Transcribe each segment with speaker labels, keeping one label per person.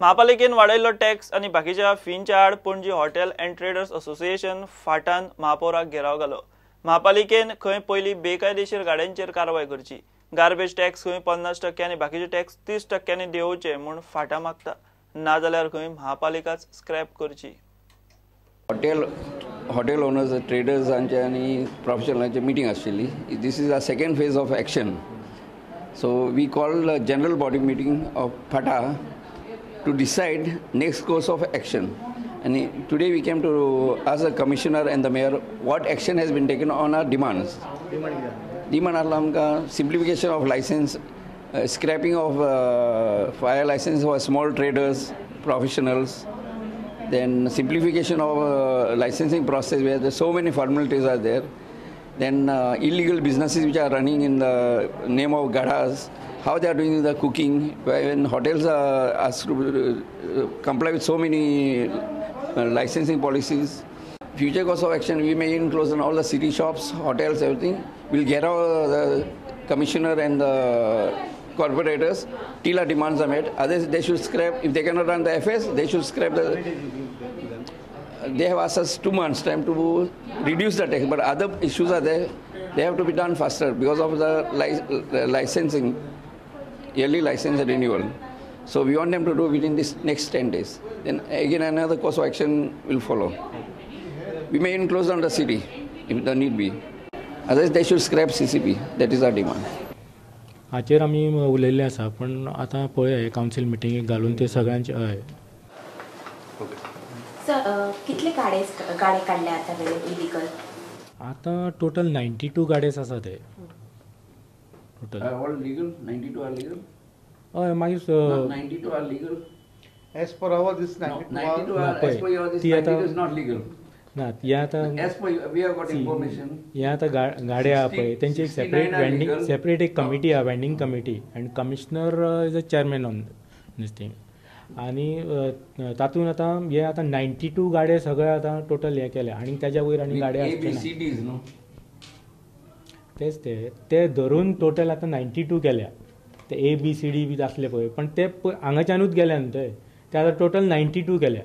Speaker 1: महापालिकेन वाडयल्लो tax आनी बाकीच्या फींच्या आड Panaji hotel and traders association फाटान महापौराक घेराव घालो। महापालिकेन खंय पयली बेकायदेशीर गाड्यांचेर कारवाय करची, गार्बेज टॅक्स खंय 50% आनी बाकीचे टॅक्स 30% देंवोवचे म्हूण फाटा मागता, नाजाल्यार खंय महापालिकाच स्क्रॅप करची।
Speaker 2: हॉटेल ओनर्स, ट्रेडर्स आणि प्रोफेशनलांची मीटिंग आशिल्ली। This is a second phase of action. So we called a general body meeting of FATA to decide next course of action. And today we came to ask the commissioner and the mayor what action has been taken on our demands. Demand are simplification of license, scrapping of fire license for small traders, professionals, then simplification of licensing process where there so many formalities are there. Then illegal businesses which are running in the name of gadas, how they are doing the cooking, when hotels are asked to comply with so many licensing policies. Future course of action, we may even close down all the city shops, hotels, everything. We'll get out the commissioner and the corporators till our demands are met. Others, they should scrap. If they cannot run the FS, they should scrap the. They have asked us 2 months time to reduce the tax, but other issues are there. They have to be done faster because of the licensing, yearly license renewal. So we want them to do within this next 10 days. Then again another course of action will follow. We may even close down the city if the need be. Otherwise they should scrap CCP. That is our demand.
Speaker 3: हाचेर आमी उलयल्ले आसा, पण आता पळय council मिटिंगेक घालून ते सगळ्यांचे हय.
Speaker 4: सर कितले गाडे काढले आता इलिगल?
Speaker 3: आता टोटल 92 गाडेस आसा ते total.
Speaker 2: All legal? 92 are legal?
Speaker 3: हय मागीर
Speaker 2: 92 are legal.
Speaker 5: As per our this 92
Speaker 2: are as per your this 92 is not legal.
Speaker 3: ना या आता
Speaker 2: as per we have got information.
Speaker 3: या आता गाडे आहा पळय तेंची एक सेपरेट वेंडिंग सेपरेट एक कमिटी आहा, vending committee, and commissioner is a chairman on this thing. आनी तातूंत आता हे आता 92 गाडे सगळे आता टोटल हे केले आणि त्याच्या वयर आनी गाडे आसचे तेच ते धरून टोटल आता 92 केल्या. ते ABCD बी आसले पळय, पण ते हांगाच्यानूच गेले न्हू ते आता टोटल 92 केल्या.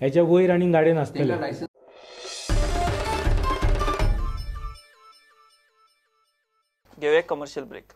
Speaker 3: ह्याच्या वयर आनी गाडे नासतले.
Speaker 1: घेऊया कमर्शियल ब्रेक.